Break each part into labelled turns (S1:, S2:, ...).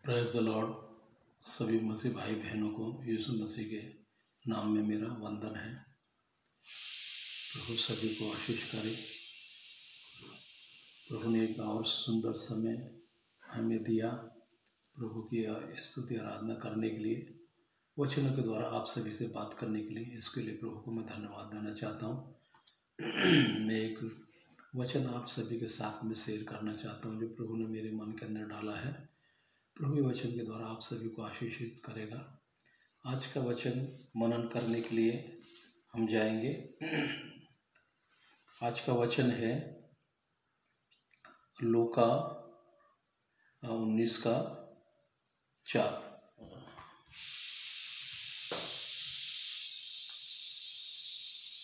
S1: Praise the Lord. सभी मसीह भाई बहनों को यीशु मसीह के नाम में मेरा वंदन है। प्रभु सभी को आशीष करे। प्रभु ने एक और सुंदर समय हमें दिया प्रभु की स्तुति आराधना करने के लिए, वचनों के द्वारा आप सभी से बात करने के लिए। इसके लिए प्रभु को मैं धन्यवाद देना चाहता हूँ। मैं एक वचन आप सभी के साथ में शेयर करना चाहता हूँ जो प्रभु ने मेरे मन के अंदर डाला है। प्रभु वचन के द्वारा आप सभी को आशीषित करेगा। आज का वचन मनन करने के लिए हम जाएंगे। आज का वचन है लूका 19:4।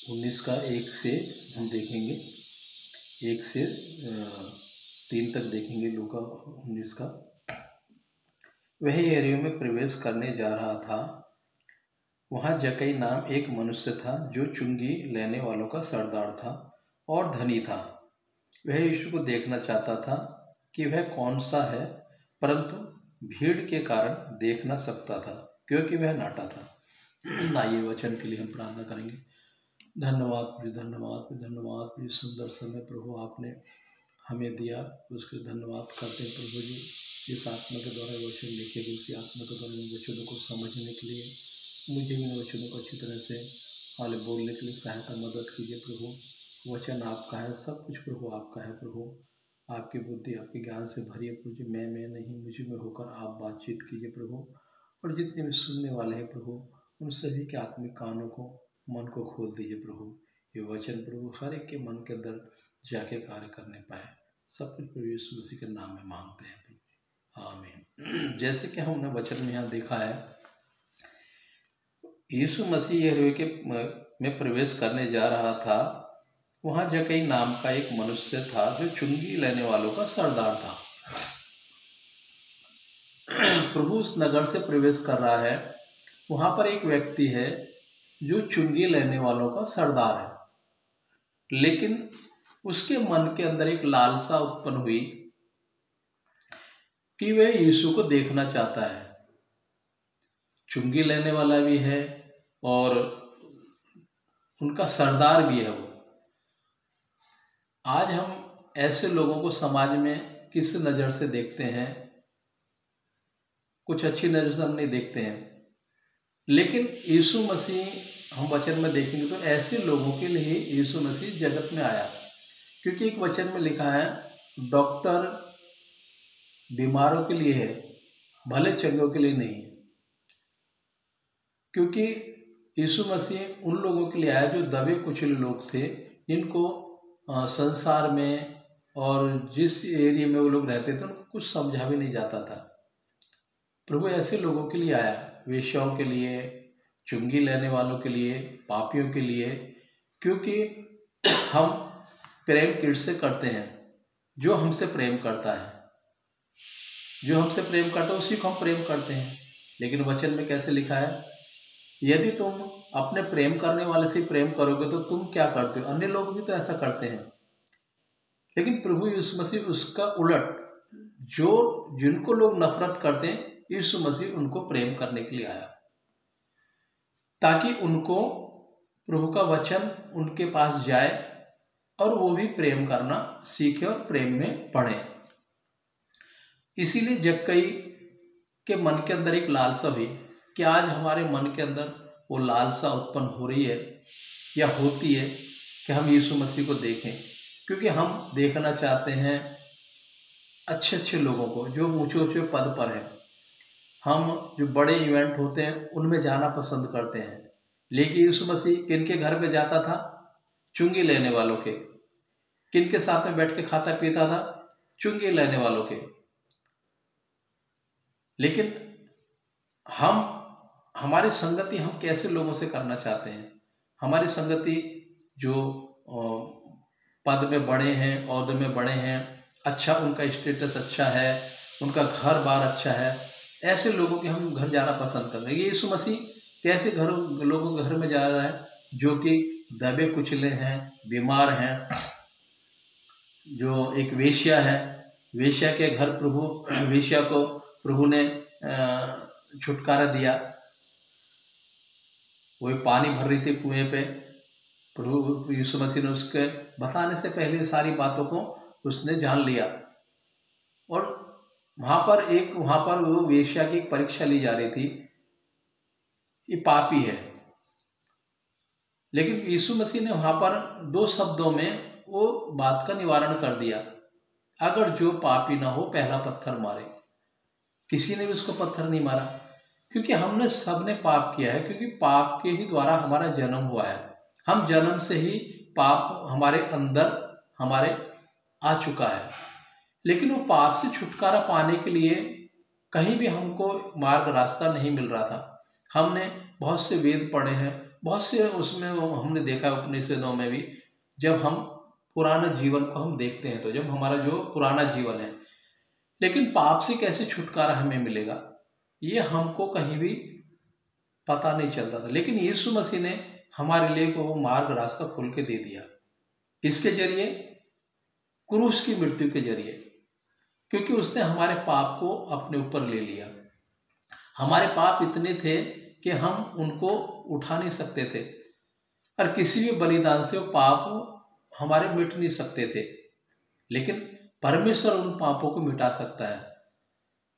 S1: उन्नीस का 1 से हम देखेंगे, 1 से 3 तक देखेंगे। लूका 19 का। वह यरीहो में प्रवेश करने जा रहा था। वहाँ जक्कई नाम एक मनुष्य था जो चुंगी लेने वालों का सरदार था और धनी था। वह यीशु को देखना चाहता था कि वह कौन सा है, परंतु भीड़ के कारण देख न सकता था क्योंकि वह नाटा था। आइए वचन के लिए हम प्रार्थना करेंगे। धन्यवाद प्रभु, धन्यवाद प्रभु, धन्यवाद प्रभु। सुंदर समय प्रभु आपने हमें दिया, उसके धन्यवाद करते हैं प्रभु जी। इस आत्मा के द्वारा वचन लिखे गए, उसी आत्मा के द्वारा इन वचनों को समझने के लिए मुझे इन वचनों को अच्छी तरह से हाल बोलने के लिए सहायता मदद कीजिए प्रभु। वचन आपका है, सब कुछ प्रभु आपका है प्रभु। आपकी बुद्धि आपके ज्ञान से भरी है प्रभु जी। मैं नहीं, मुझे में होकर आप बातचीत कीजिए प्रभु। और जितने भी सुनने वाले हैं प्रभु, उन सभी के आत्मिक कानों को, मन को खोल दीजिए प्रभु। ये वचन प्रभु हर एक के मन के अंदर जाके कार्य करने पाए। सब कुछ प्रभु यीशु मसीह के नाम में मांगते हैं प्रभु, आमीन। जैसे कि हमने वचन में यहाँ देखा है, यीशु मसीह यरीहो में प्रवेश करने जा रहा था। वहाँ जक्कई नाम का एक मनुष्य था जो चुंगी लेने वालों का सरदार था। प्रभु उस नगर से प्रवेश कर रहा है। वहाँ पर एक व्यक्ति है जो चुंगी लेने वालों का सरदार है, लेकिन उसके मन के अंदर एक लालसा उत्पन्न हुई कि वह यीशु को देखना चाहता है। चुंगी लेने वाला भी है और उनका सरदार भी है वो। आज हम ऐसे लोगों को समाज में किस नज़र से देखते हैं? कुछ अच्छी नज़र से हम नहीं देखते हैं, लेकिन यीशु मसीह हम वचन में देखेंगे तो ऐसे लोगों के लिए यीशु मसीह जगत में आया। क्योंकि एक वचन में लिखा है, डॉक्टर बीमारों के लिए है, भले चंगों के लिए नहीं है। क्योंकि यीशु मसीह उन लोगों के लिए आया जो दबे कुचले लोग थे, जिनको संसार में और जिस एरिया में वो लोग रहते थे उनको कुछ समझा भी नहीं जाता था। प्रभु ऐसे लोगों के लिए आया, वेश्याओं के लिए, चुंगी लेने वालों के लिए, पापियों के लिए। क्योंकि हम प्रेम किससे करते हैं? जो हमसे प्रेम करता है। जो हमसे प्रेम करता है उसी को हम प्रेम करते हैं। लेकिन वचन में कैसे लिखा है, यदि तुम अपने प्रेम करने वाले से प्रेम करोगे तो तुम क्या करते हो? अन्य लोग भी तो ऐसा करते हैं। लेकिन प्रभु यीशु मसीह उसका उलट, जो जिनको लोग नफरत करते हैं, यीशु मसीह उनको प्रेम करने के लिए आया, ताकि उनको प्रभु का वचन उनके पास जाए और वो भी प्रेम करना सीखे और प्रेम में बढ़े। इसीलिए जक्कई के मन के अंदर एक लालसा हुई कि आज हमारे मन के अंदर वो लालसा उत्पन्न हो रही है या होती है कि हम यीशु मसीह को देखें। क्योंकि हम देखना चाहते हैं अच्छे अच्छे लोगों को जो ऊंचे ऊंचे पद पर हैं। हम जो बड़े इवेंट होते हैं उनमें जाना पसंद करते हैं। लेकिन यीशु मसीह किनके घर पे जाता था? चुंगी लेने वालों के। किनके साथ में बैठ के खाता पीता था? चुंगी लेने वालों के। लेकिन हमारी संगति हम कैसे लोगों से करना चाहते हैं? हमारी संगति जो पद में बड़े हैं, ओहदे में बड़े हैं, अच्छा उनका स्टेटस अच्छा है, उनका घर बार अच्छा है, ऐसे लोगों के हम घर जाना पसंद करते हैं। यीशु मसीह कैसे लोगों के घर में जा रहा है? जो कि दबे कुचले हैं, बीमार हैं, जो एक वेश्या है, वेश्या के घर प्रभु वेश्या को प्रभु ने छुटकारा दिया। वही पानी भर रही थी कुएं पे, प्रभु यीशु मसीह ने उसके बताने से पहले सारी बातों को उसने जान लिया। और वहाँ पर वो वेश्या की एक परीक्षा ली जा रही थी, ये पापी है। लेकिन यीशु मसीह ने वहाँ पर 2 शब्दों में वो बात का निवारण कर दिया, अगर जो पापी ना हो पहला पत्थर मारे। किसी ने भी उसको पत्थर नहीं मारा, क्योंकि हमने सबने पाप किया है, क्योंकि पाप के ही द्वारा हमारा जन्म हुआ है। हम जन्म से ही पाप हमारे अंदर हमारे आ चुका है। लेकिन वो पाप से छुटकारा पाने के लिए कहीं भी हमको मार्ग रास्ता नहीं मिल रहा था। हमने बहुत से वेद पढ़े हैं, बहुत से उसमें हमने देखा उपनिषदों में भी, जब हम पुराने जीवन को हम देखते हैं तो जब हमारा जो पुराना जीवन है, लेकिन पाप से कैसे छुटकारा हमें मिलेगा ये हमको कहीं भी पता नहीं चलता था। लेकिन यीशु मसीह ने हमारे लिए वो मार्ग रास्ता खोल के दे दिया। इसके जरिए क्रूस की मृत्यु के जरिए, क्योंकि उसने हमारे पाप को अपने ऊपर ले लिया। हमारे पाप इतने थे कि हम उनको उठा नहीं सकते थे, और किसी भी बलिदान से वो पाप हमारे मिट नहीं सकते थे। लेकिन परमेश्वर उन पापों को मिटा सकता है,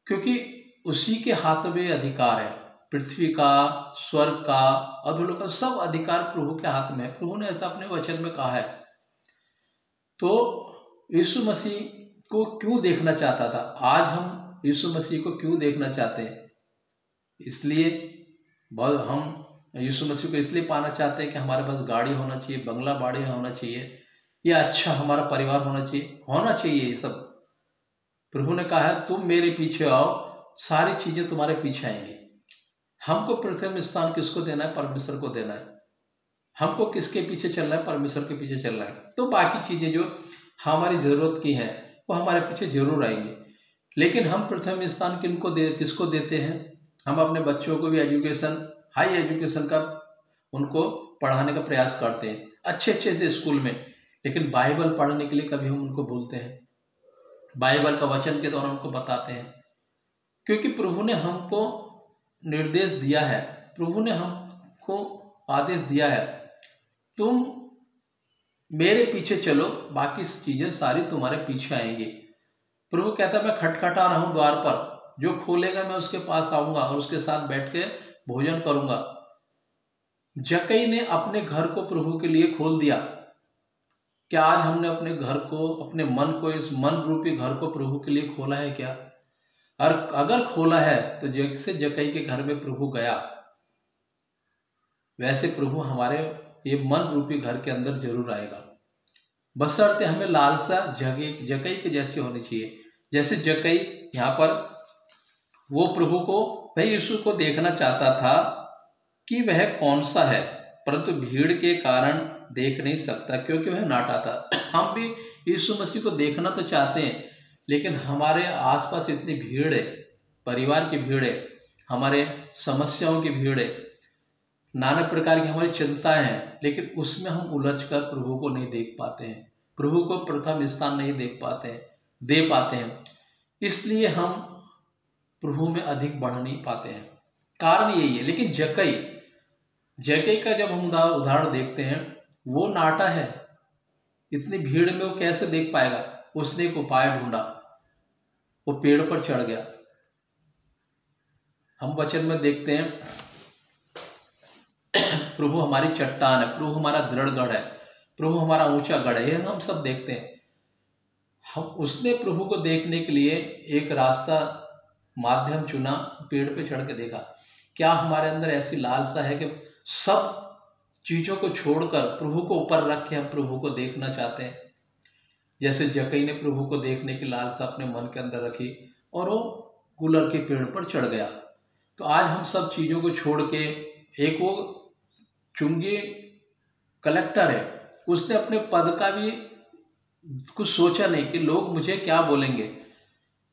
S1: क्योंकि उसी के हाथ में अधिकार है। पृथ्वी का, स्वर्ग का, अधोलोक का सब अधिकार प्रभु के हाथ में है। प्रभु ने ऐसा अपने वचन में कहा है। तो यीशु मसीह को क्यों देखना चाहता था? आज हम यीशु मसीह को क्यों देखना चाहते हैं? इसलिए हम यीशु मसीह को इसलिए पाना चाहते हैं कि हमारे पास गाड़ी होना चाहिए, बंगला बाड़ी होना चाहिए, या अच्छा हमारा परिवार होना चाहिए ये सब। प्रभु ने कहा है तुम मेरे पीछे आओ, सारी चीजें तुम्हारे पीछे आएंगी। हमको प्रथम स्थान किसको देना है? परमेश्वर को देना है। हमको किसके पीछे चलना है? परमेश्वर के पीछे चलना है। तो बाकी चीजें जो हमारी जरूरत की हैं वो हमारे पीछे जरूर आएंगी। लेकिन हम प्रथम स्थान किसको देते हैं? हम अपने बच्चों को भी हाई एजुकेशन का उनको पढ़ाने का प्रयास करते हैं, अच्छे से स्कूल में। लेकिन बाइबल पढ़ने के लिए कभी हम उनको भूलते हैं। बाइबल का वचन के द्वारा उनको बताते हैं, क्योंकि प्रभु ने हमको निर्देश दिया है, प्रभु ने हमको आदेश दिया है, तुम मेरे पीछे चलो, बाकी चीजें सारी तुम्हारे पीछे आएंगी। प्रभु कहता है मैं खटखटा रहा हूं द्वार पर, जो खोलेगा मैं उसके पास आऊंगा और उसके साथ बैठ के भोजन करूंगा। जक्कई ने अपने घर को प्रभु के लिए खोल दिया। क्या आज हमने अपने घर को, अपने मन को, इस मन रूपी घर को प्रभु के लिए खोला है क्या? और अगर खोला है तो जैसे जक्कई के घर में प्रभु गया, वैसे प्रभु हमारे ये मन रूपी घर के अंदर जरूर आएगा। बशर्ते हमें लालसा जक्कई के जैसी होनी चाहिए। जैसे जक्कई यहाँ पर वो प्रभु को, वह यीशु को देखना चाहता था कि वह कौन सा है, परंतु भीड़ के कारण देख नहीं सकता क्योंकि वह नाटा था। हम भी यीशु मसीह को देखना तो चाहते हैं, लेकिन हमारे आसपास इतनी भीड़ है, परिवार की भीड़ है, हमारे समस्याओं की भीड़ है, नाना प्रकार की हमारी चिंताएं हैं, लेकिन उसमें हम उलझकर प्रभु को नहीं देख पाते हैं, प्रभु को प्रथम स्थान नहीं दे पाते हैं। इसलिए हम प्रभु में अधिक बढ़ नहीं पाते हैं। कारण यही है। लेकिन जक्कई का जब हम उदाहरण देखते हैं, वो नाटा है, इतनी भीड़ में वो कैसे देख पाएगा? उसने एक उपाय ढूंढा, वो पेड़ पर चढ़ गया। हम वचन में देखते हैं प्रभु हमारी चट्टान है, प्रभु हमारा दृढ़ गढ़ है, प्रभु हमारा ऊंचा गढ़ है, ये हम सब देखते हैं। उसने प्रभु को देखने के लिए एक रास्ता माध्यम चुना, पेड़ पे चढ़ के देखा। क्या हमारे अंदर ऐसी लालसा है कि सब चीजों को छोड़कर प्रभु को ऊपर रख के हम प्रभु को देखना चाहते हैं? जैसे जक्कई ने प्रभु को देखने की लालसा अपने मन के अंदर रखी और वो गुलर के पेड़ पर चढ़ गया। तो आज हम सब चीजों को छोड़ के, एक वो चुंगी कलेक्टर है, उसने अपने पद का भी कुछ सोचा नहीं कि लोग मुझे क्या बोलेंगे,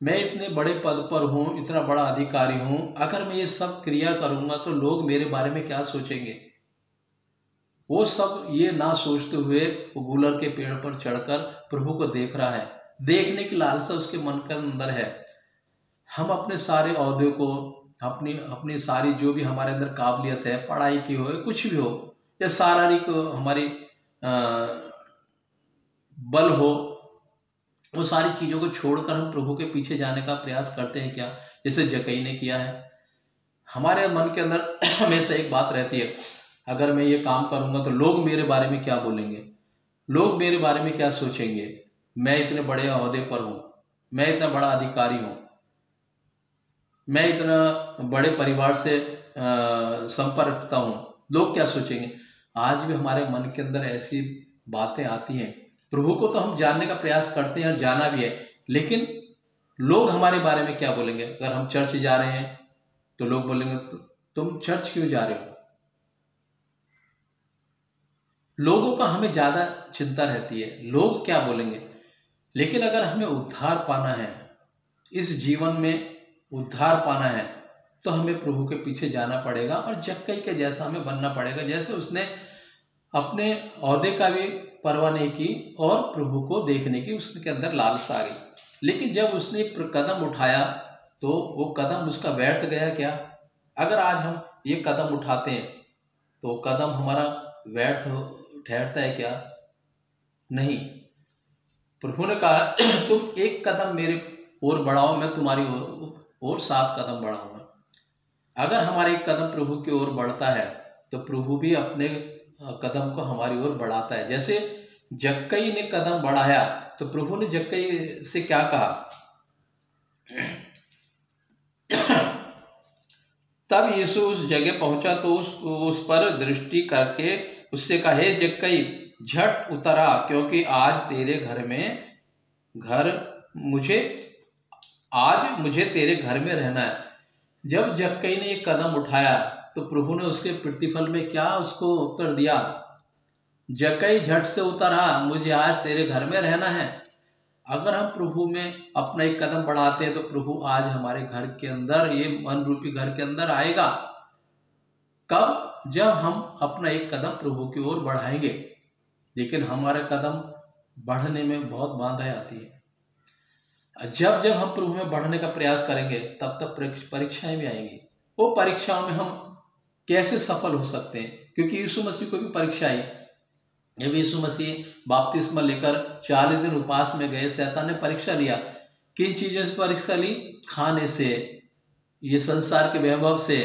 S1: मैं इतने बड़े पद पर हूँ, इतना बड़ा अधिकारी हूँ, अगर मैं ये सब क्रिया करूँगा तो लोग मेरे बारे में क्या सोचेंगे। वो सब ये ना सोचते हुए वो गुलर के पेड़ पर चढ़कर प्रभु को देख रहा है। देखने की लालसा उसके मन के अंदर है। हम अपने सारे ओहदे को, अपनी अपनी सारी जो भी हमारे अंदर काबिलियत है, पढ़ाई की हो या कुछ भी हो, या शारीरिक हमारी बल हो, वो सारी चीज़ों को छोड़कर हम प्रभु के पीछे जाने का प्रयास करते हैं क्या, जैसे जक्कई ने किया है। हमारे मन के अंदर हमेशा एक बात रहती है, अगर मैं ये काम करूंगा तो लोग मेरे बारे में क्या बोलेंगे, लोग मेरे बारे में क्या सोचेंगे, मैं इतने बड़े ओहदे पर हूँ, मैं इतना बड़ा अधिकारी हूँ, मैं इतना बड़े परिवार से संपर्क रखता हूँ, लोग क्या सोचेंगे। आज भी हमारे मन के अंदर ऐसी बातें आती हैं। प्रभु को तो हम जानने का प्रयास करते हैं और जाना भी है, लेकिन लोग हमारे बारे में क्या बोलेंगे। अगर हम चर्च जा रहे हैं तो लोग बोलेंगे तुम चर्च क्यों जा रहे हो। लोगों का हमें ज्यादा चिंता रहती है, लोग क्या बोलेंगे। लेकिन अगर हमें उद्धार पाना है, इस जीवन में उद्धार पाना है, तो हमें प्रभु के पीछे जाना पड़ेगा और जक्कई के जैसा हमें बनना पड़ेगा। जैसे उसने अपने ओहदे का भी परवाह नहीं की और प्रभु को देखने की उसके अंदर लालसा आ गई। लेकिन जब उसने कदम उठाया तो वो कदम उसका व्यर्थ गया क्या। अगर आज हम ये कदम उठाते हैं तो कदम हमारा व्यर्थ ठहरता है क्या, नहीं। प्रभु ने कहा तुम एक कदम मेरे ओर बढ़ाओ, मैं तुम्हारी ओर 7 कदम बढ़ाऊंगा। अगर हमारा एक कदम प्रभु की ओर बढ़ता है तो प्रभु भी अपने कदम को हमारी ओर बढ़ाता है। जैसे जक्कई ने कदम बढ़ाया तो प्रभु ने जक्कई से क्या कहा, तब यीशु उस जगह पहुंचा तो उस पर दृष्टि करके उससे कहा, हे जक्कई झट उतरा, क्योंकि आज मुझे तेरे घर में रहना है। जब जक्कई ने एक कदम उठाया तो प्रभु ने उसके प्रतिफल में क्या उसको उत्तर दिया, जक्कई झट से उतरा, मुझे आज तेरे घर में रहना है। अगर हम प्रभु में अपना एक कदम बढ़ाते हैं तो प्रभु आज हमारे घर के अंदर, ये मन रूपी घर के अंदर आएगा। कब, जब हम अपना एक कदम प्रभु की ओर बढ़ाएंगे। लेकिन हमारे कदम बढ़ने में बहुत बाधाएं आती है। जब जब हम प्रभु में बढ़ने का प्रयास करेंगे तब तक परीक्षाएं भी आएंगी। वो परीक्षाओं में हम कैसे सफल हो सकते हैं, क्योंकि यीशु मसीह को भी परीक्षा आई। जब यीशु मसीह बपतिस्मा लेकर 40 दिन उपवास में गए, शैतान ने परीक्षा लिया। किन चीजों से परीक्षा ली, खाने से, ये संसार के वैभव से।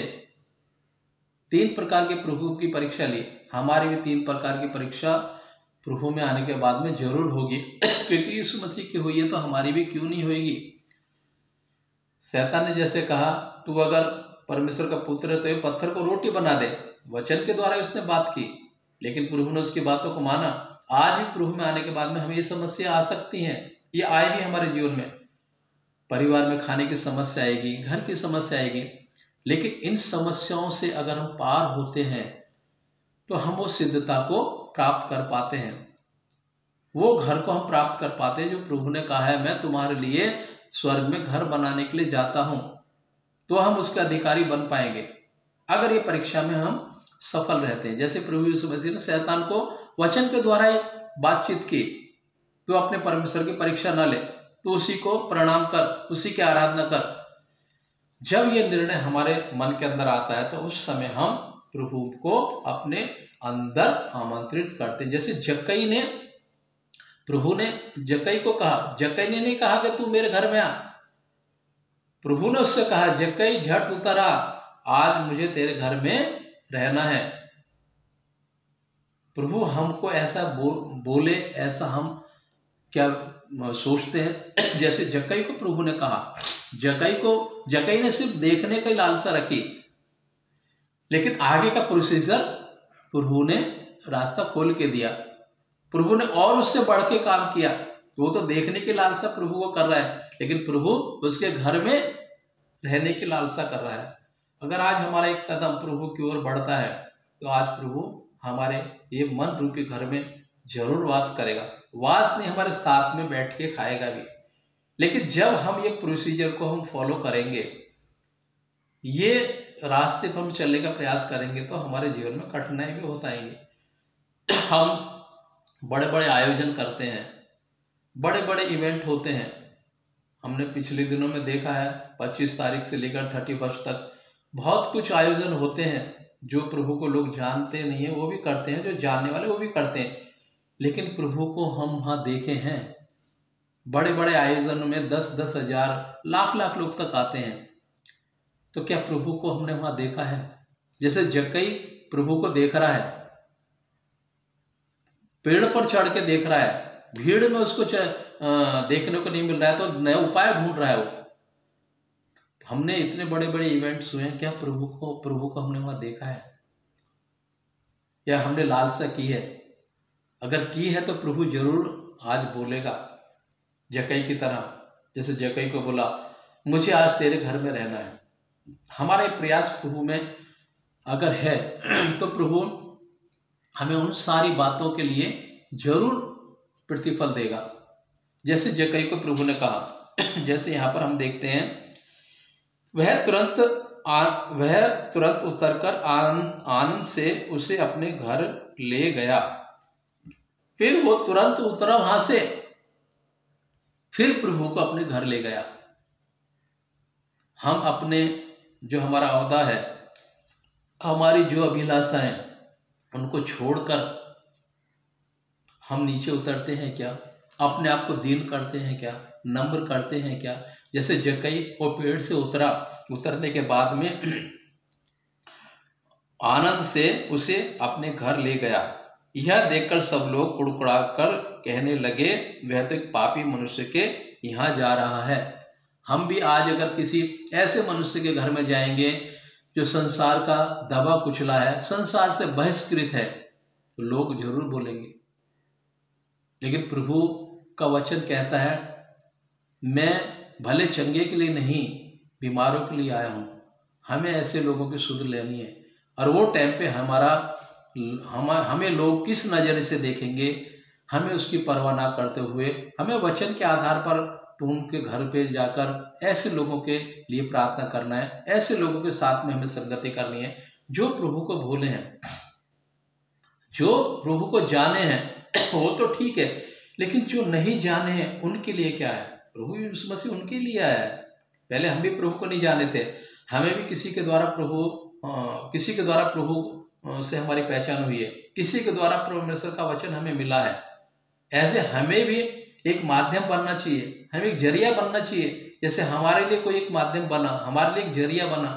S1: 3 प्रकार के प्रभु की परीक्षा ली। हमारी भी 3 प्रकार की परीक्षा प्रभु में आने के बाद में जरूर होगी क्योंकि यीशु मसीह की हुई है तो हमारी भी क्यों नहीं होगी। शैतान ने जैसे कहा, तू अगर परमेश्वर का पुत्र है तो ये पत्थर को रोटी बना दे, वचन के द्वारा उसने बात की, लेकिन प्रभु ने उसकी बातों को माना। आज भी प्रभु में आने के बाद में हमें ये समस्या आ सकती हैं, ये आए भी हमारे जीवन में। परिवार में खाने की समस्या आएगी, घर की समस्या आएगी, लेकिन इन समस्याओं से अगर हम पार होते हैं तो हम वो सिद्धता को प्राप्त कर पाते हैं, वो घर को हम प्राप्त कर पाते हैं जो प्रभु ने कहा है, मैं तुम्हारे लिए स्वर्ग में घर बनाने के लिए जाता हूं। तो हम उसके अधिकारी बन पाएंगे अगर ये परीक्षा में हम सफल रहते हैं। जैसे प्रभु यीशु मसीह ने शैतान को वचन के द्वारा ही बातचीत की, तो अपने परमेश्वर की परीक्षा न ले, तो उसी को प्रणाम कर, उसी की आराधना कर। जब ये निर्णय हमारे मन के अंदर आता है तो उस समय हम प्रभु को अपने अंदर आमंत्रित करते हैं। जैसे जक्कई ने, प्रभु ने जक्कई को कहा, जक्कई ने नहीं कहा कि तू मेरे घर में आ, प्रभु ने उससे कहा, जक्कई झट उतरा, आज मुझे तेरे घर में रहना है। प्रभु हमको ऐसा बोले, ऐसा हम क्या सोचते हैं। जैसे जक्कई को प्रभु ने कहा, जक्कई ने सिर्फ देखने की लालसा रखी, लेकिन आगे का प्रोसीजर प्रभु ने रास्ता खोल के दिया। प्रभु ने और उससे बढ़ के काम किया। वो तो देखने की लालसा प्रभु को कर रहा है, लेकिन प्रभु उसके घर में रहने की लालसा कर रहा है। अगर आज हमारा एक कदम प्रभु की ओर बढ़ता है तो आज प्रभु हमारे ये मन रूपी घर में जरूर वास करेगा। वास नहीं, हमारे साथ में बैठ के खाएगा भी। लेकिन जब हम ये प्रोसीजर को हम फॉलो करेंगे, ये रास्ते पर हम चलने का प्रयास करेंगे, तो हमारे जीवन में कठिनाई भी होता आएंगी। हम बड़े बड़े आयोजन करते हैं, बड़े बड़े इवेंट होते हैं, हमने पिछले दिनों में देखा है 25 तारीख से लेकर 31 तक बहुत कुछ आयोजन होते हैं। जो प्रभु को लोग जानते नहीं है वो भी करते हैं, जो जानने वाले वो भी करते हैं, लेकिन प्रभु को हम वहाँ देखे हैं। बड़े बड़े आयोजन में 10-10 हजार लाख लोग तक आते हैं। तो क्या प्रभु को हमने वहाँ देखा है? जैसे जक्कई प्रभु को देख रहा है, पेड़ पर चढ़ के देख रहा है, भीड़ में उसको देखने को नहीं मिल रहा है तो नया उपाय ढूंढ रहा है वो। हमने इतने बड़े बड़े इवेंट्स हुए हैं, क्या प्रभु को हमने वहां देखा है? या हमने लालसा की है? अगर की है तो प्रभु जरूर आज बोलेगा जक्कई की तरह। जैसे जक्कई को बोला मुझे आज तेरे घर में रहना है। हमारा प्रयास प्रभु में अगर है तो प्रभु हमें उन सारी बातों के लिए जरूर प्रतिफल देगा। जैसे जक्कई को प्रभु ने कहा, जैसे यहाँ पर हम देखते हैं, वह तुरंत उतरकर आनंद से उसे अपने घर ले गया। फिर वो तुरंत उतरा वहां से, फिर प्रभु को अपने घर ले गया। हम अपने जो हमारा औदा है, हमारी जो अभिलाषा है, उनको छोड़कर हम नीचे उतरते हैं क्या? अपने आप को दीन करते हैं क्या? नम्र करते हैं क्या? जैसे जक्कई वो पेड़ से उतरने के बाद में आनंद से उसे अपने घर ले गया। यह देखकर सब लोग कुड़कुड़ाकर कहने लगे, वह तो एक पापी मनुष्य के यहाँ जा रहा है। हम भी आज अगर किसी ऐसे मनुष्य के घर में जाएंगे जो संसार का दबा कुचला है, संसार से बहिष्कृत है, तो लोग जरूर बोलेंगे। लेकिन प्रभु का वचन कहता है, मैं भले चंगे के लिए नहीं, बीमारों के लिए आया हूँ। हमें ऐसे लोगों की सुध लेनी है। और वो टाइम पे हमें लोग किस नज़र से देखेंगे, हमें उसकी परवाह ना करते हुए हमें वचन के आधार पर उनके घर पे जाकर ऐसे लोगों के लिए प्रार्थना करना है। ऐसे लोगों के साथ में हमें संगति करनी है जो प्रभु को भूले हैं, जो प्रभु को जाने हैं वो तो ठीक है, लेकिन जो नहीं जाने हैं उनके लिए क्या है? प्रभु यीशु मसीह उनके लिए आया है। पहले हम भी प्रभु को नहीं जाने थे, हमें भी किसी के द्वारा प्रभु से हमारी पहचान हुई है, किसी के द्वारा परमेश्वर का वचन हमें मिला है। ऐसे हमें भी एक माध्यम बनना चाहिए, हमें एक जरिया बनना चाहिए। जैसे हमारे लिए कोई एक माध्यम बना, हमारे लिए एक जरिया बना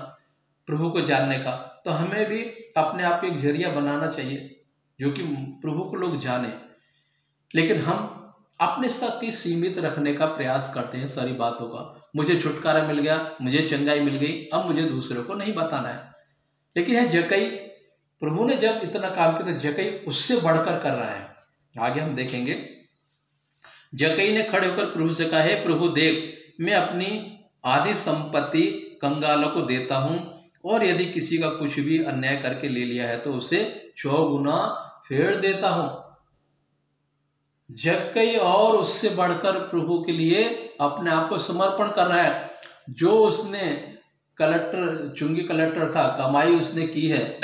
S1: प्रभु को जानने का, तो हमें भी अपने आप को एक जरिया बनाना चाहिए जो कि प्रभु को लोग जाने। लेकिन हम अपने तक ही सीमित रखने का प्रयास करते हैं सारी बातों का। मुझे छुटकारा मिल गया, मुझे चंगाई मिल गई, अब मुझे दूसरों को नहीं बताना है। लेकिन है जक्कई, प्रभु ने जब इतना काम किया तो जक्कई उससे बढ़कर कर रहा है। आगे हम देखेंगे, जक्कई ने खड़े होकर प्रभु से कहा, हे प्रभु देख, मैं अपनी आधी संपत्ति कंगालों को देता हूं, और यदि किसी का कुछ भी अन्याय करके ले लिया है तो उसे 100 गुना फेर देता हूं। जक्कई और उससे बढ़कर प्रभु के लिए अपने आप को समर्पण कर रहा है। जो उसने चुंगी कलेक्टर था, कमाई उसने की है,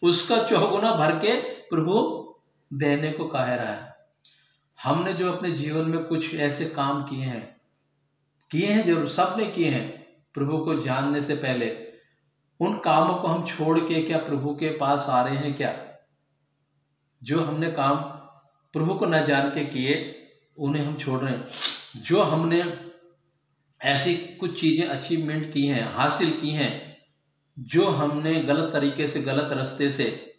S1: उसका 100 गुना भर के प्रभु देने को कह रहा है। हमने जो अपने जीवन में कुछ ऐसे काम किए हैं जरूर, सबने किए हैं प्रभु को जानने से पहले, उन कामों को हम छोड़ के क्या प्रभु के पास आ रहे हैं क्या? जो हमने काम प्रभु को न जान के किए उन्हें हम छोड़ रहे हैं। जो हमने ऐसी कुछ चीजें अचीवमेंट की हैं, हासिल की हैं, जो हमने गलत तरीके से, गलत रास्ते से,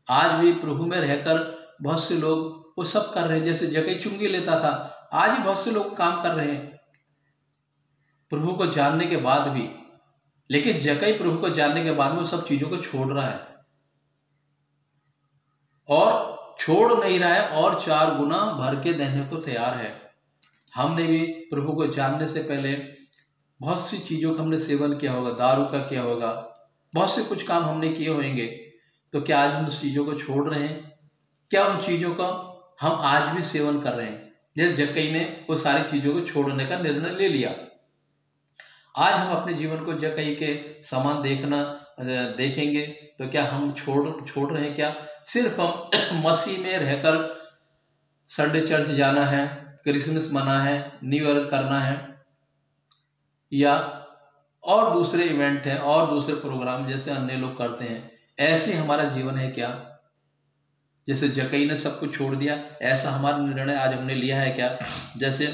S1: आज भी प्रभु में रहकर बहुत से लोग वो सब कर रहे हैं। जैसे जक्कई चुंगी लेता था, आज भी बहुत से लोग काम कर रहे हैं प्रभु को जानने के बाद भी। लेकिन जक्कई प्रभु को जानने के बाद में वो सब चीजों को छोड़ रहा है, और छोड़ नहीं रहा है, और 4 गुना भर के देने को तैयार है। हमने भी प्रभु को जानने से पहले बहुत सी चीजों का हमने सेवन किया होगा, दारू का किया होगा, बहुत से कुछ काम हमने किए होंगे। तो क्या आज हम उन चीजों को छोड़ रहे हैं? क्या उन चीजों का हम आज भी सेवन कर रहे हैं? जैसे जक्कई ने वो सारी चीजों को छोड़ने का निर्णय ले लिया। आज हम अपने जीवन को जक्कई के समान देखेंगे तो क्या हम छोड़ रहे हैं क्या? सिर्फ हम मसीह में रहकर संडे चर्च जाना है, क्रिसमस मना है, न्यू ईयर करना है, या और दूसरे इवेंट हैं और दूसरे प्रोग्राम जैसे अन्य लोग करते हैं, ऐसे हमारा जीवन है क्या? जैसे जक्कई ने सब कुछ छोड़ दिया, ऐसा हमारा निर्णय आज हमने लिया है क्या? जैसे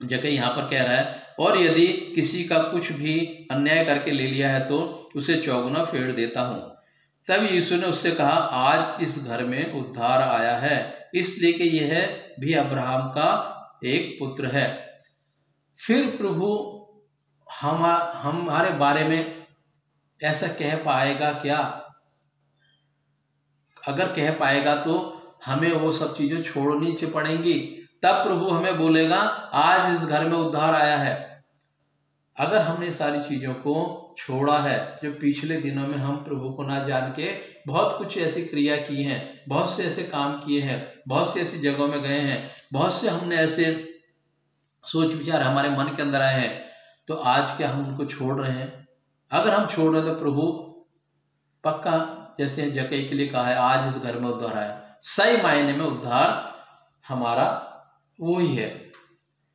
S1: जक्कई यहाँ पर कह रहा है, और यदि किसी का कुछ भी अन्याय करके ले लिया है तो उसे चौगुना फेर देता हूँ। तब यीशु ने उससे कहा, आज इस घर में उद्धार आया है, इसलिए कि यह भी अब्राहम का एक पुत्र है। फिर प्रभु हमारे बारे में ऐसा कह पाएगा क्या? अगर कह पाएगा तो हमें वो सब चीजें छोड़नी पड़ेंगी, तब प्रभु हमें बोलेगा आज इस घर में उद्धार आया है। अगर हमने सारी चीजों को छोड़ा है, जो पिछले दिनों में हम प्रभु को ना जान के बहुत कुछ ऐसी क्रिया की हैं, बहुत से ऐसे काम किए हैं, बहुत से ऐसी जगहों में गए हैं, बहुत से हमने ऐसे सोच विचार हमारे मन के अंदर आए हैं, तो आज क्या हम उनको छोड़ रहे हैं? अगर हम छोड़ रहे हैं तो प्रभु पक्का, जैसे जक्कई के लिए कहा है, आज इस घर में उद्धार आया, सही मायने में उद्धार हमारा वो ही है।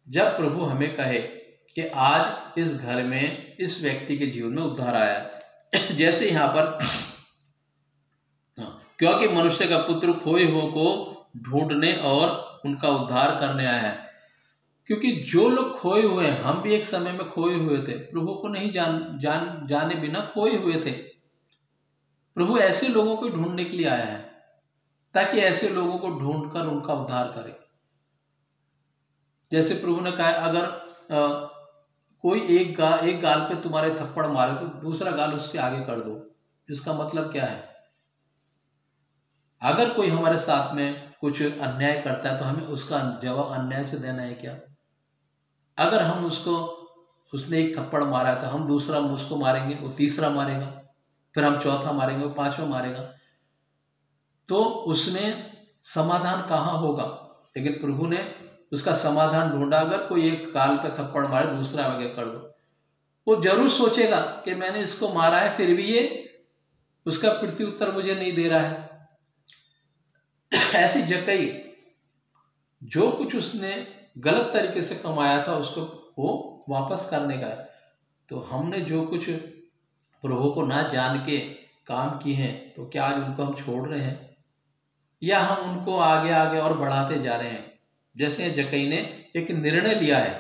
S1: जब प्रभु हमें कहे कि आज इस घर में इस व्यक्ति के जीवन में उद्धार आया है, जैसे यहाँ पर क्योंकि मनुष्य का पुत्र खोए हुओं को ढूंढने और उनका उद्धार करने आया है। क्योंकि जो लोग खोए हुए हैं, हम भी एक समय में खोए हुए थे, प्रभु को नहीं जाने बिना खोए हुए थे। प्रभु ऐसे लोगों को ढूंढने के लिए आया है, ताकि ऐसे लोगों को ढूंढकर उनका उद्धार करे। जैसे प्रभु ने कहा, अगर कोई एक गाल पे तुम्हारे थप्पड़ मारे तो दूसरा गाल उसके आगे कर दो। इसका मतलब क्या है? अगर कोई हमारे साथ में कुछ अन्याय करता है तो हमें उसका जवाब अन्याय से देना है क्या? अगर हम उसने एक थप्पड़ मारा है तो हम दूसरा उसको मारेंगे, वो तीसरा मारेगा, फिर हम चौथा मारेंगे, वो पांचवा मारेगा, तो उसमें समाधान कहाँ होगा? लेकिन प्रभु ने उसका समाधान ढूंढा। अगर कोई एक गाल पे थप्पड़ मारे, दूसरा आगे कर दो, वो जरूर सोचेगा कि मैंने इसको मारा है, फिर भी ये उसका प्रत्युत्तर मुझे नहीं दे रहा है। ऐसी जक्कई, जो कुछ उसने गलत तरीके से कमाया था उसको वो वापस करने का है। तो हमने जो कुछ प्रभु को ना जान के काम किए हैं, तो क्या आज उनको हम छोड़ रहे हैं, या हम उनको आगे आगे और बढ़ाते जा रहे हैं? जैसे जक्कई ने एक निर्णय लिया है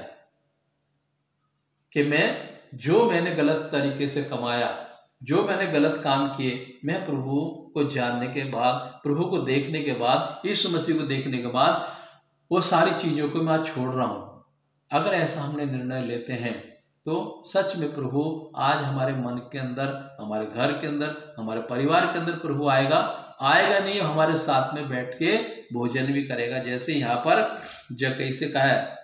S1: कि मैंने गलत तरीके से कमाया, जो मैंने गलत काम किए, मैं प्रभु को जानने के बाद, प्रभु को देखने के बाद, यीशु मसीह को देखने के बाद वो सारी चीजों को मैं छोड़ रहा हूं। अगर ऐसा हमने निर्णय लेते हैं तो सच में प्रभु आज हमारे मन के अंदर, हमारे घर के अंदर, हमारे परिवार के अंदर प्रभु आएगा नहीं, हमारे साथ में बैठ के भोजन भी करेगा, जैसे यहाँ पर जक्कई से कहा है।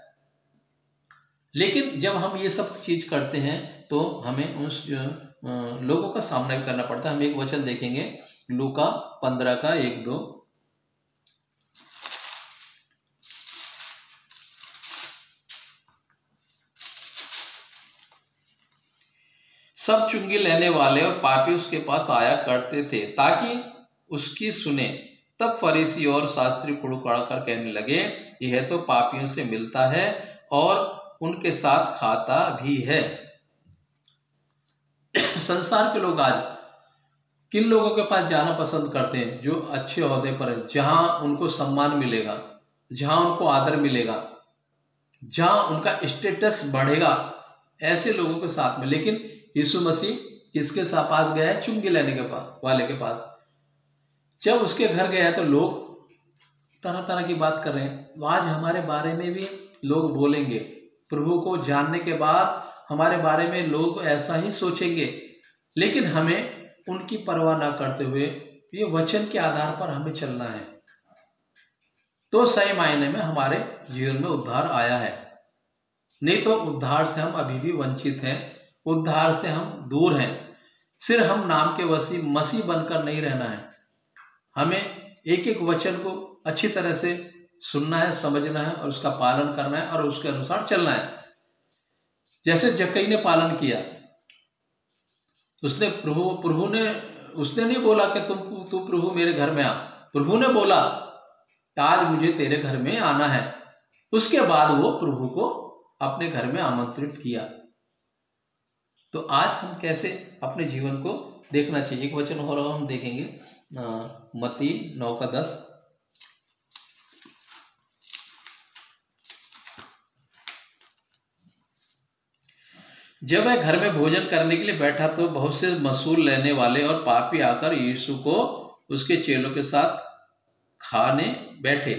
S1: लेकिन जब हम ये सब चीज करते हैं तो हमें उस लोगों का सामना भी करना पड़ता है। हम एक वचन देखेंगे, लूका 15 का 1-2। सब चुंगी लेने वाले और पापी उसके पास आया करते थे ताकि उसकी सुने। तब फरीसी और शास्त्री कुड़कुड़ा कर कहने लगे, यह तो पापियों से मिलता है और उनके साथ खाता भी है। संसार के लोग आज किन लोगों के पास जाना पसंद करते हैं? जो अच्छे ओहदे पर है, जहां उनको सम्मान मिलेगा, जहां उनको आदर मिलेगा, जहां उनका स्टेटस बढ़ेगा, ऐसे लोगों के साथ में। लेकिन यीशु मसीह किसके पास गया है? चुंगी लेने के वाले के पास। जब उसके घर गया तो लोग तरह तरह की बात कर रहे हैं। आज हमारे बारे में भी लोग बोलेंगे, प्रभु को जानने के बाद हमारे बारे में लोग ऐसा ही सोचेंगे, लेकिन हमें उनकी परवाह ना करते हुए ये वचन के आधार पर हमें चलना है, तो सही मायने में हमारे जीवन में उद्धार आया है। नहीं तो उद्धार से हम अभी भी वंचित हैं, उद्धार से हम दूर हैं। सिर्फ हम नाम के मसीह बनकर नहीं रहना है, हमें एक एक वचन को अच्छी तरह से सुनना है, समझना है और उसका पालन करना है और उसके अनुसार चलना है। जैसे जक्कई ने पालन किया, उसने उसने नहीं बोला कि तू प्रभु मेरे घर में आ। प्रभु ने बोला आज मुझे तेरे घर में आना है। उसके बाद वो प्रभु को अपने घर में आमंत्रित किया। तो आज हम कैसे अपने जीवन को देखना चाहिए, एक वचन और हम देखेंगे मत्ती 9:10। जब वह घर में भोजन करने के लिए बैठा तो बहुत से वसूल लेने वाले और पापी आकर यीशु को उसके चेलों के साथ खाने बैठे।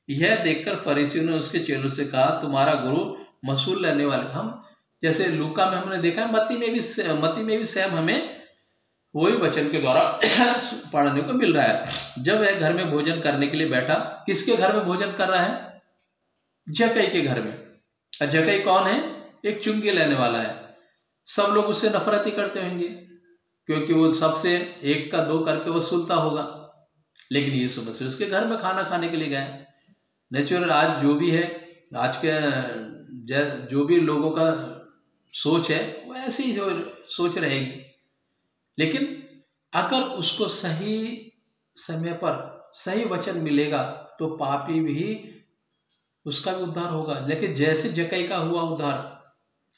S1: यह देखकर फरीसियों ने उसके चेलों से कहा, तुम्हारा गुरु वसूल लेने वाले। हम जैसे लूका में हमने देखा है, मत्ती में भी सेम हमें वही वचन के द्वारा पढ़ने को मिल रहा है। जब वह घर में भोजन करने के लिए बैठा, किसके घर में भोजन कर रहा है? जक्कई के घर में। जक्कई कौन है? एक चुंगी लेने वाला है। सब लोग उससे नफरत ही करते होंगे क्योंकि वो सबसे 1 का 2 करके वसूलता होगा। लेकिन यीशु मसीह उसके घर में खाना खाने के लिए गए। नेचुरल आज जो भी है, आज के जो भी लोगों का सोच है वो ऐसी ही जो सोच रहेगी। लेकिन अगर उसको सही समय पर सही वचन मिलेगा तो पापी भी उसका भी उद्धार होगा। लेकिन जैसे जक्कई का हुआ उद्धार,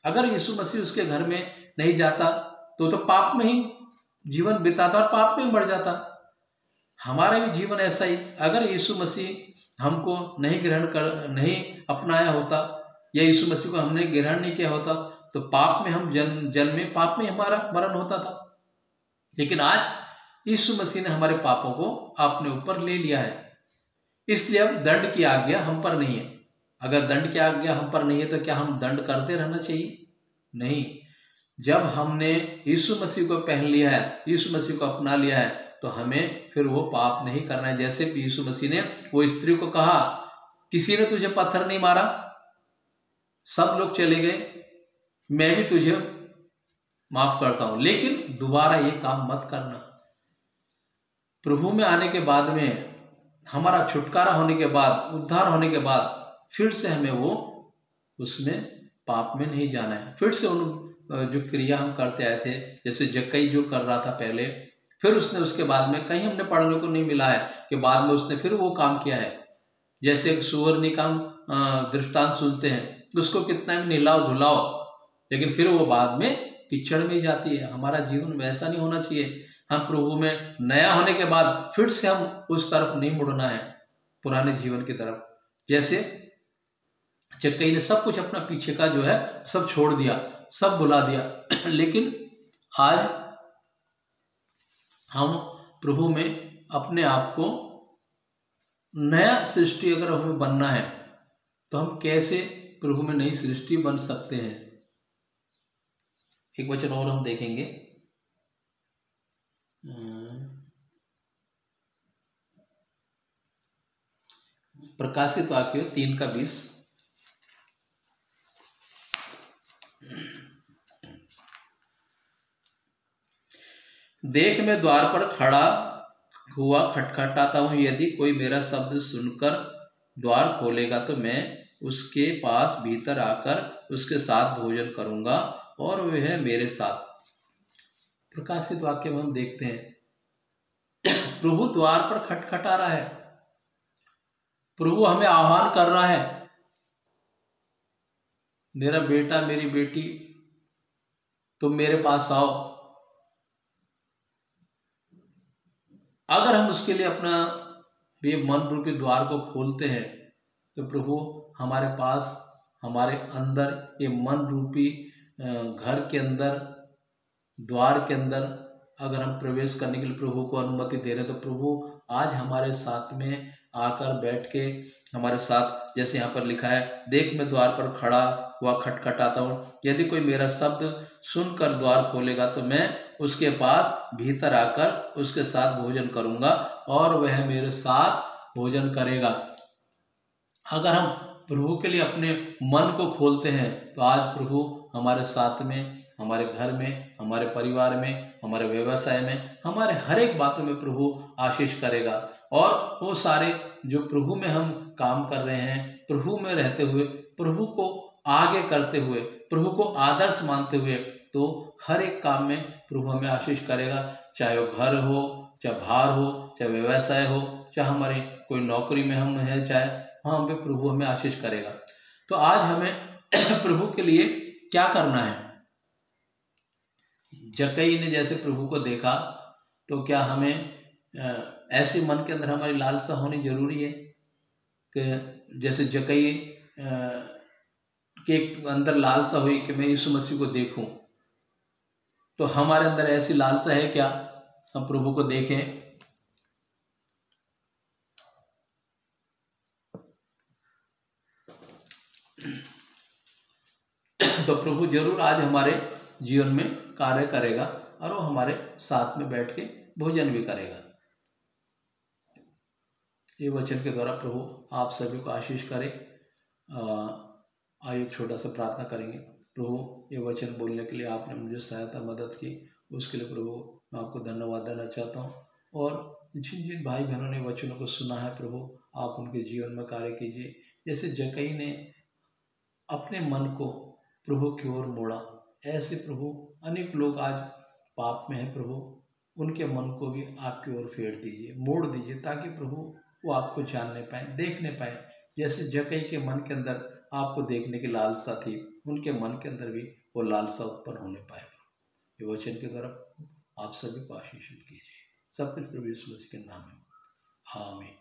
S1: अगर यीशु मसीह उसके घर में नहीं जाता तो पाप में ही जीवन बिताता और पाप में ही मर जाता। हमारा भी जीवन ऐसा ही, अगर यीशु मसीह हमको नहीं अपनाया होता या यीशु मसीह को हमने ग्रहण नहीं किया होता तो पाप में हम जन्मे, पाप में हमारा मरण होता था। लेकिन आज यीशु मसीह ने हमारे पापों को अपने ऊपर ले लिया है, इसलिए अब दंड की आज्ञा हम पर नहीं है। अगर दंड की आज्ञा हम पर नहीं है तो क्या हम दंड करते रहना चाहिए? नहीं। जब हमने यीशु मसीह को पहन लिया है, यीशु मसीह को अपना लिया है, तो हमें फिर वो पाप नहीं करना है। जैसे यीशु मसीह ने वो स्त्री को कहा, किसी ने तुझे पत्थर नहीं मारा, सब लोग चले गए, मैं भी तुझे माफ करता हूं, लेकिन दोबारा ये काम मत करना। प्रभु में आने के बाद में, हमारा छुटकारा होने के बाद, उद्धार होने के बाद फिर से हमें वो उसमें पाप में नहीं जाना है। फिर से उन जो क्रिया हम करते आए थे, जैसे जक्कई जो कर रहा था पहले, फिर उसने उसके बाद में कहीं हमने पढ़ने को नहीं मिला है कि बाद में उसने फिर वो काम किया है। जैसे एक सुअरनी का दृष्टांत सुनते हैं, उसको कितना भी नहलाओ धुलाओ लेकिन फिर वो बाद में कीचड़ में जाती है। हमारा जीवन वैसा नहीं होना चाहिए। हम प्रभु में नया होने के बाद फिर से हम उस तरफ नहीं मुड़ना है, पुराने जीवन की तरफ। जैसे जक्कई ने सब कुछ अपना पीछे का जो है सब छोड़ दिया, सब भुला दिया। लेकिन आज हम प्रभु में अपने आप को नया सृष्टि अगर हमें बनना है तो हम कैसे प्रभु में नई सृष्टि बन सकते हैं? एक वचन और हम देखेंगे, प्रकाशित वाक्य 3:20। देख मैं द्वार पर खड़ा हुआ खटखटाता हूं, यदि कोई मेरा शब्द सुनकर द्वार खोलेगा तो मैं उसके पास भीतर आकर उसके साथ भोजन करूंगा और वह मेरे साथ। प्रकाशित वाक्य में हम देखते हैं प्रभु द्वार पर खटखटा रहा है, प्रभु हमें आह्वान कर रहा है, मेरा बेटा मेरी बेटी तुम मेरे पास आओ। अगर हम उसके लिए अपना ये मन रूपी द्वार को खोलते हैं तो प्रभु हमारे पास, हमारे अंदर, ये मन रूपी घर के अंदर, द्वार के अंदर अगर हम प्रवेश करने के लिए प्रभु को अनुमति दे रहे हैं तो प्रभु आज हमारे साथ में आकर बैठ के हमारे साथ, जैसे यहाँ पर लिखा है, देख मैं द्वार पर खड़ा हुआ खटखटाता हूँ, यदि कोई मेरा शब्द सुनकर द्वार खोलेगा तो मैं उसके पास भीतर आकर उसके साथ भोजन करूंगा और वह मेरे साथ भोजन करेगा। अगर हम प्रभु के लिए अपने मन को खोलते हैं तो आज प्रभु हमारे साथ में, हमारे घर में, हमारे परिवार में, हमारे व्यवसाय में, हमारे हर एक बातों में प्रभु आशीष करेगा। और वो सारे जो प्रभु में हम काम कर रहे हैं, प्रभु में रहते हुए, प्रभु को आगे करते हुए, प्रभु को आदर्श मानते हुए, तो हर एक काम में प्रभु हमें आशीष करेगा। चाहे वो घर हो, चाहे बाहर हो, चाहे व्यवसाय हो, चाहे हमारी कोई नौकरी में हम हैं, चाहे वहाँ पे प्रभु हमें आशीष करेगा। तो आज हमें प्रभु के लिए क्या करना है? जक्कई ने जैसे प्रभु को देखा, तो क्या हमें ऐसे मन के अंदर हमारी लालसा होनी जरूरी है कि जैसे जक्कई के अंदर लालसा हुई कि मैं यीशु मसीह को देखूं, तो हमारे अंदर ऐसी लालसा है क्या हम प्रभु को देखें? तो प्रभु जरूर आज हमारे जीवन में कार्य करेगा और वो हमारे साथ में बैठ के भोजन भी करेगा। ये वचन के द्वारा प्रभु आप सभी को आशीष करे। आइए छोटा सा प्रार्थना करेंगे। प्रभु ये वचन बोलने के लिए आपने मुझे सहायता मदद की, उसके लिए प्रभु मैं आपको धन्यवाद देना चाहता हूँ। और जिन जिन भाई बहनों ने वचनों को सुना है प्रभु, आप उनके जीवन में कार्य कीजिए। जैसे जक्कई ने अपने मन को प्रभु की ओर मोड़ा, ऐसे प्रभु अनेक लोग आज पाप में हैं प्रभु, उनके मन को भी आपकी ओर फेर दीजिए, मोड़ दीजिए, ताकि प्रभु वो आपको जानने पाए, देखने पाए। जैसे जक्कई के मन के अंदर आपको देखने की लालसा थी, उनके मन के अंदर भी वो लालसा उत्पन्न होने पाए। ये वचन के द्वारा आप सभी को आशीषित कीजिए। सब कुछ प्रभु यीशु मसीह के नाम में, आमीन।